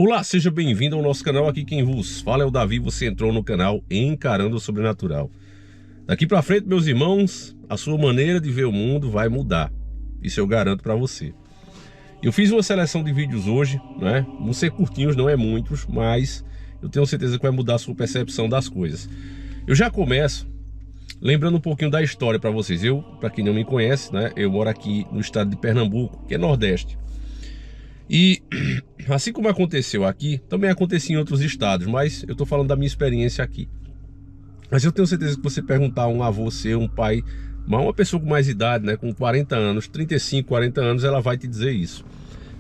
Olá, seja bem-vindo ao nosso canal. Aqui quem vos fala é o Davi. Você entrou no canal Encarando o Sobrenatural. Daqui pra frente, meus irmãos, a sua maneira de ver o mundo vai mudar. Isso eu garanto pra você. Eu fiz uma seleção de vídeos hoje, né? Vão ser curtinhos, não é muitos, mas eu tenho certeza que vai mudar a sua percepção das coisas. Eu já começo lembrando um pouquinho da história pra vocês. Pra quem não me conhece, né? Eu moro aqui no estado de Pernambuco, que é Nordeste. E assim como aconteceu aqui, também acontecia em outros estados, mas eu tô falando da minha experiência aqui. Mas eu tenho certeza que você perguntar a um avô seu, um pai, uma pessoa com mais idade, né, com 40 anos, 35, 40 anos, ela vai te dizer isso.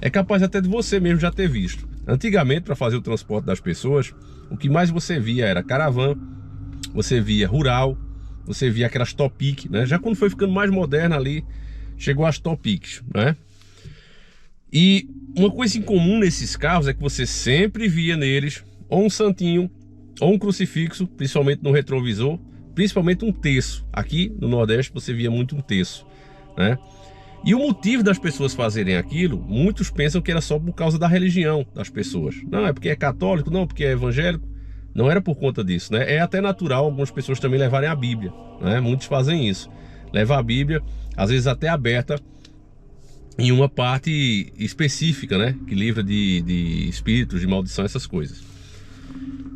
É capaz até de você mesmo já ter visto. Antigamente, para fazer o transporte das pessoas, o que mais você via era caravana, você via rural, você via aquelas Topic, né? Já quando foi ficando mais moderna ali, chegou as Topics, né? E uma coisa em comum nesses carros é que você sempre via neles ou um santinho, ou um crucifixo, principalmente no retrovisor, principalmente um terço. Aqui no Nordeste você via muito um terço, né? E o motivo das pessoas fazerem aquilo, muitos pensam que era só por causa da religião das pessoas. Não, é porque é católico, não, porque é evangélico. Não era por conta disso, né? É até natural algumas pessoas também levarem a Bíblia, né? Muitos fazem isso. Leva a Bíblia, às vezes até aberta, em uma parte específica, né, que livra de espíritos, de maldição, essas coisas.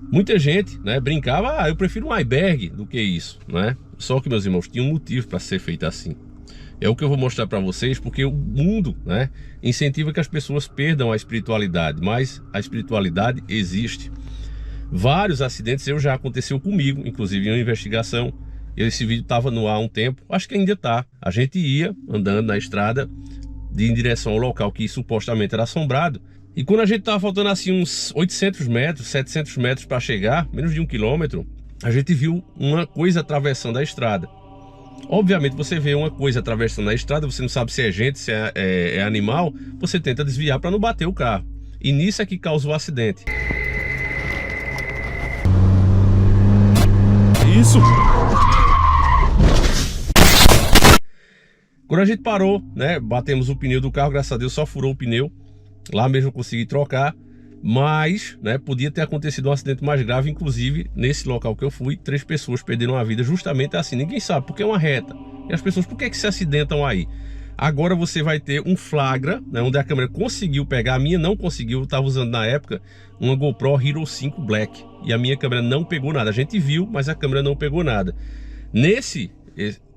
Muita gente, né, brincava, eu prefiro um iceberg do que isso, né? Só que, meus irmãos, tinha um motivo para ser feito assim. É o que eu vou mostrar para vocês, porque o mundo, né, incentiva que as pessoas perdam a espiritualidade, mas a espiritualidade existe. Vários acidentes já aconteceu comigo, inclusive em uma investigação. Esse vídeo estava no ar há um tempo, acho que ainda está. A gente ia andando na estrada em direção ao local que supostamente era assombrado. E quando a gente tava faltando assim uns 800 metros, 700 metros para chegar, menos de 1 quilômetro, a gente viu uma coisa atravessando a estrada. Obviamente você vê uma coisa atravessando a estrada, você não sabe se é gente, se é animal, você tenta desviar para não bater o carro. E nisso é que causou o acidente. Isso! Quando a gente parou, né, batemos o pneu do carro, graças a Deus só furou o pneu. Lá mesmo eu consegui trocar, mas, né, podia ter acontecido um acidente mais grave. Inclusive, nesse local que eu fui, 3 pessoas perderam a vida justamente assim. Ninguém sabe, porque é uma reta. E as pessoas, por que se acidentam aí? Agora você vai ter um flagra, né, onde a câmera conseguiu pegar. A minha não conseguiu, eu estava usando na época uma GoPro Hero 5 Black. E a minha câmera não pegou nada. A gente viu, mas a câmera não pegou nada. Nesse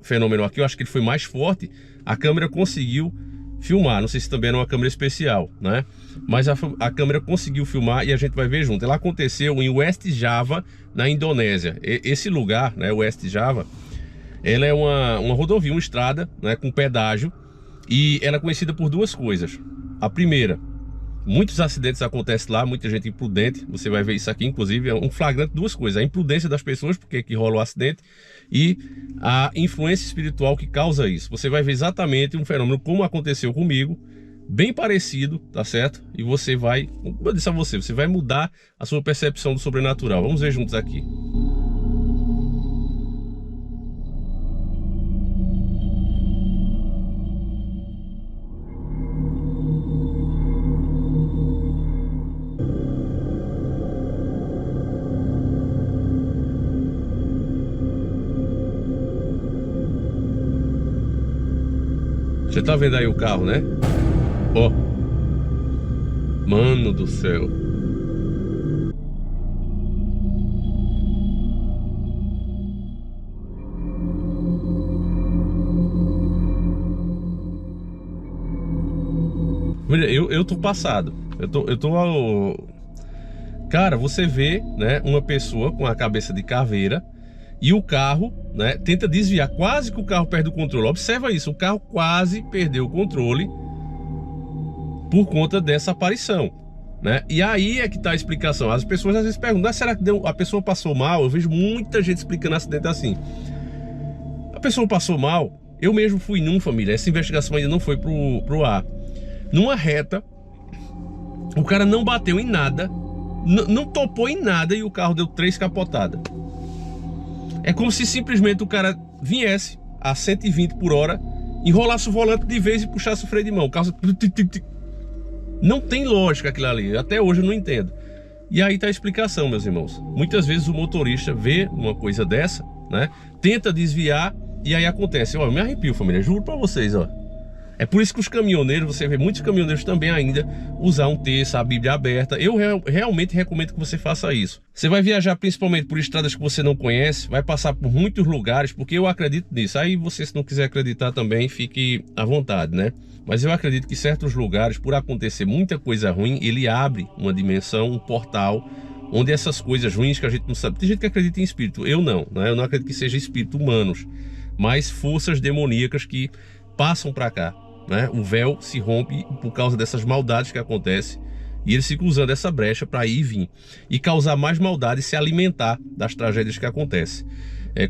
fenômeno aqui, eu acho que ele foi mais forte, a câmera conseguiu filmar. Não sei se também era uma câmera especial, né? Mas a câmera conseguiu filmar e a gente vai ver junto. Ela aconteceu em West Java, na Indonésia. Esse lugar, né, West Java, ela é uma rodovia, uma estrada, né, com pedágio, e ela é conhecida por duas coisas. A primeira, muitos acidentes acontecem lá, muita gente imprudente. Você vai ver isso aqui, inclusive, é um flagrante de duas coisas: a imprudência das pessoas, porque que rola o acidente, e a influência espiritual que causa isso. Você vai ver exatamente um fenômeno como aconteceu comigo, bem parecido, tá certo? E você vai, como eu disse a você, você vai mudar a sua percepção do sobrenatural. Vamos ver juntos aqui. Você tá vendo aí o carro, né? Ó. Mano do céu. Eu tô passado. Cara, você vê, né, uma pessoa com a cabeça de caveira e o carro, né, tenta desviar. Quase que o carro perde o controle. Observa isso, o carro quase perdeu o controle por conta dessa aparição, né? E aí é que tá a explicação. As pessoas às vezes perguntam, será que a pessoa passou mal? Eu vejo muita gente explicando acidente assim. A pessoa passou mal? Eu mesmo fui num, família. Essa investigação ainda não foi pro ar. Numa reta, o cara não bateu em nada, não topou em nada e o carro deu 3 capotadas. É como se simplesmente o cara viesse a 120 por hora, enrolasse o volante de vez e puxasse o freio de mão. O carro Não tem lógica aquilo ali, até hoje eu não entendo. E aí tá a explicação, meus irmãos. Muitas vezes o motorista vê uma coisa dessa, né? Tenta desviar e aí acontece. Ó, eu me arrepio, família, juro pra vocês, ó. É por isso que os caminhoneiros, você vê muitos caminhoneiros também ainda usar um texto, a Bíblia aberta. Eu realmente recomendo que você faça isso. Você vai viajar principalmente por estradas que você não conhece, vai passar por muitos lugares, porque eu acredito nisso. Aí você, se não quiser acreditar também, fique à vontade, né? Mas eu acredito que certos lugares, por acontecer muita coisa ruim, ele abre uma dimensão, um portal, onde essas coisas ruins que a gente não sabe. Tem gente que acredita em espírito, eu não, né? Eu não acredito que seja espírito humanos, mas forças demoníacas que passam para cá. Né? O véu se rompe por causa dessas maldades que acontecem e eles ficam usando essa brecha para ir e vir e causar mais maldade e se alimentar das tragédias que acontecem.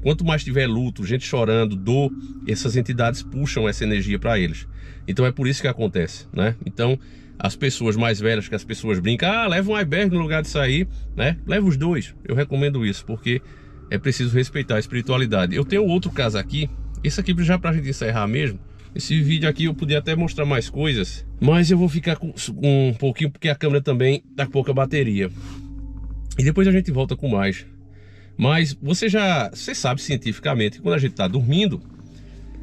Quanto mais tiver luto, gente chorando, dor, essas entidades puxam essa energia para eles. Então é por isso que acontece, né? Então as pessoas mais velhas, que as pessoas brincam, leva um iceberg no lugar de sair, né? Leva os dois. Eu recomendo isso porque é preciso respeitar a espiritualidade. Eu tenho outro caso aqui, esse aqui já para a gente encerrar mesmo. Esse vídeo aqui eu podia até mostrar mais coisas, mas eu vou ficar com um pouquinho porque a câmera também tá com pouca bateria. E depois a gente volta com mais. Mas você sabe cientificamente que quando a gente tá dormindo,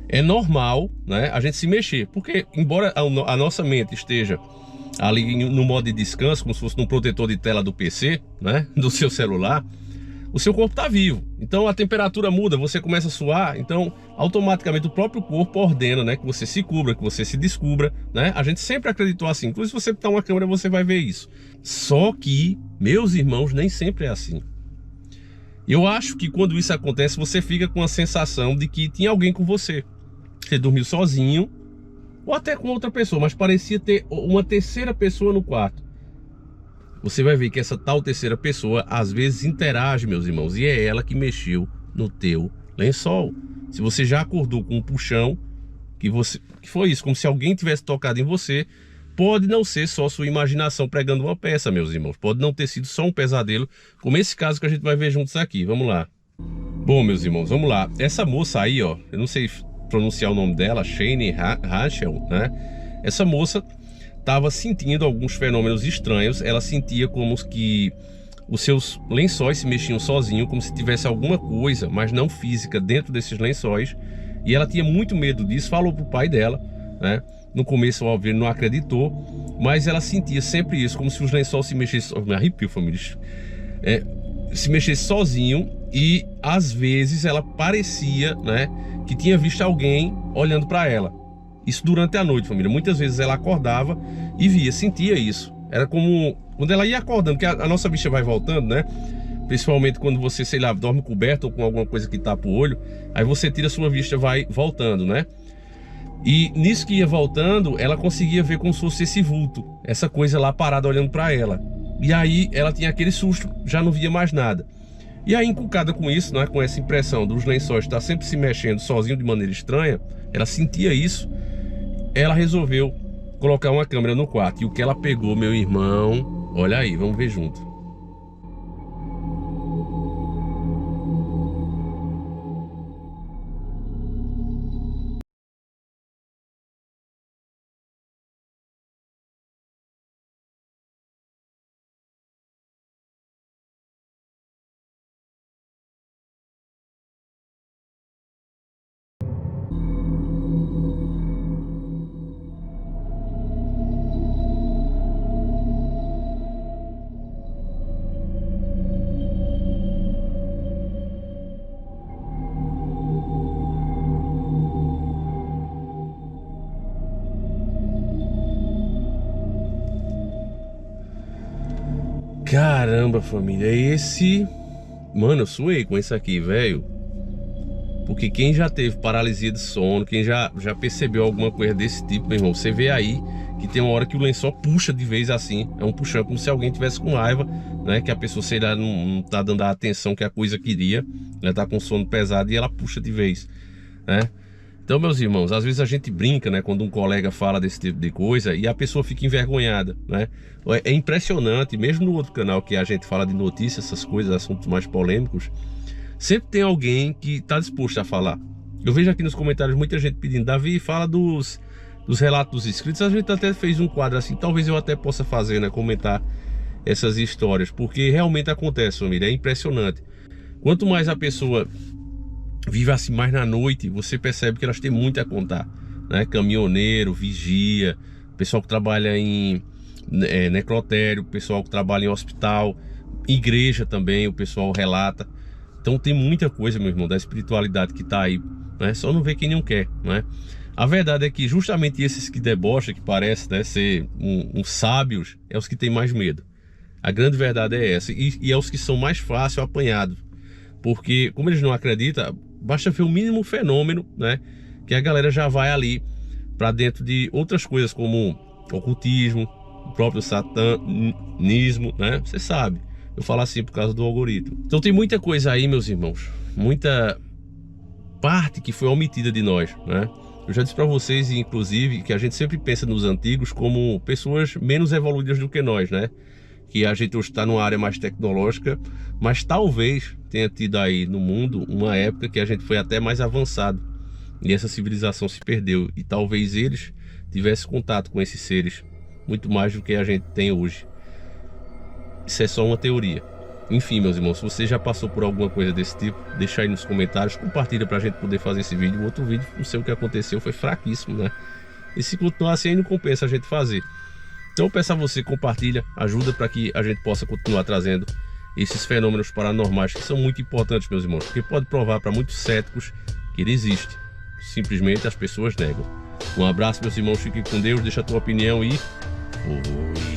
é normal, né, a gente se mexer. Porque embora a nossa mente esteja ali no modo de descanso, como se fosse num protetor de tela do PC, né, do seu celular, o seu corpo está vivo, então a temperatura muda, você começa a suar, então automaticamente o próprio corpo ordena, né, que você se cubra, que você se descubra, né? A gente sempre acreditou assim, inclusive se você botar uma câmera você vai ver isso. Só que, meus irmãos, nem sempre é assim. Eu acho que quando isso acontece, você fica com a sensação de que tinha alguém com você. Você dormiu sozinho, ou até com outra pessoa, mas parecia ter uma terceira pessoa no quarto. Você vai ver que essa tal terceira pessoa às vezes interage, meus irmãos, e é ela que mexeu no teu lençol. Se você já acordou com um puxão, que foi isso, como se alguém tivesse tocado em você, pode não ser só sua imaginação pregando uma peça, meus irmãos. Pode não ter sido só um pesadelo, como esse caso que a gente vai ver juntos aqui. Vamos lá. Bom, meus irmãos, vamos lá. Essa moça aí, ó, eu não sei pronunciar o nome dela, Shane Rachel, né? Essa moça estava sentindo alguns fenômenos estranhos. Ela sentia como que os seus lençóis se mexiam sozinho, como se tivesse alguma coisa, mas não física, dentro desses lençóis. E ela tinha muito medo disso, falou pro pai dela, né? No começo, óbvio, ele não acreditou, mas ela sentia sempre isso, como se os lençóis se mexessem. Me arrepio, família. Se mexesse sozinho, e às vezes ela parecia, né, que tinha visto alguém olhando para ela. Isso durante a noite, família. Muitas vezes ela acordava e sentia isso. Era como quando ela ia acordando, que a nossa bicha vai voltando, né? Principalmente quando você, sei lá, dorme coberto ou com alguma coisa que tapa o olho. Aí você tira a sua vista, vai voltando, né? E nisso que ia voltando, ela conseguia ver como se fosse esse vulto, essa coisa lá parada olhando para ela. E aí ela tinha aquele susto, já não via mais nada. E aí, encucada com isso, né, com essa impressão dos lençóis estar sempre se mexendo sozinho de maneira estranha, ela sentia isso. Ela resolveu colocar uma câmera no quarto. E o que ela pegou, meu irmão, olha aí, vamos ver junto. Caramba, família, Mano, eu suei com isso aqui, velho. Porque quem já teve paralisia de sono, quem já percebeu alguma coisa desse tipo, meu irmão, você vê aí que tem uma hora que o lençol puxa de vez assim. É um puxão, como se alguém tivesse com raiva, né? Que a pessoa, sei lá, não tá dando a atenção que a coisa queria. Ela tá com sono pesado e ela puxa de vez, né? Então, meus irmãos, às vezes a gente brinca, né, quando um colega fala desse tipo de coisa e a pessoa fica envergonhada, né? É impressionante, mesmo no outro canal que a gente fala de notícias, essas coisas, assuntos mais polêmicos, sempre tem alguém que está disposto a falar. Eu vejo aqui nos comentários muita gente pedindo, Davi, fala dos relatos dos inscritos, a gente até fez um quadro assim, talvez eu até possa fazer, né, comentar essas histórias, porque realmente acontece, família, é impressionante. Quanto mais a pessoa vive assim mais na noite, você percebe que elas têm muito a contar, né? Caminhoneiro, vigia, pessoal que trabalha em necrotério, pessoal que trabalha em hospital, igreja também, o pessoal relata. Então tem muita coisa, meu irmão, da espiritualidade que tá aí, né? Só não vê quem não quer, né? A verdade é que justamente esses que debocham, que parecem, né, ser uns sábios, é os que têm mais medo. A grande verdade é essa, e é os que são mais fácil apanhados, porque como eles não acreditam, basta ver o mínimo fenômeno, né, que a galera já vai ali para dentro de outras coisas como ocultismo, o próprio satanismo, né? Você sabe, eu falo assim por causa do algoritmo. Então tem muita coisa aí, meus irmãos, muita parte que foi omitida de nós, né? Eu já disse para vocês, inclusive, que a gente sempre pensa nos antigos como pessoas menos evoluídas do que nós, né? Que a gente hoje está numa área mais tecnológica, mas talvez tenha tido aí no mundo uma época que a gente foi até mais avançado e essa civilização se perdeu, e talvez eles tivessem contato com esses seres muito mais do que a gente tem hoje. Isso é só uma teoria. Enfim, meus irmãos, se você já passou por alguma coisa desse tipo, deixa aí nos comentários, compartilha pra gente poder fazer esse vídeo. O outro vídeo, não sei o que aconteceu, foi fraquíssimo, né? E se continuar assim, aí não compensa a gente fazer. Então eu peço a você, compartilha, ajuda para que a gente possa continuar trazendo esses fenômenos paranormais que são muito importantes, meus irmãos, porque pode provar para muitos céticos que ele existe. Simplesmente as pessoas negam. Um abraço, meus irmãos, fiquem com Deus, deixa a tua opinião e fui.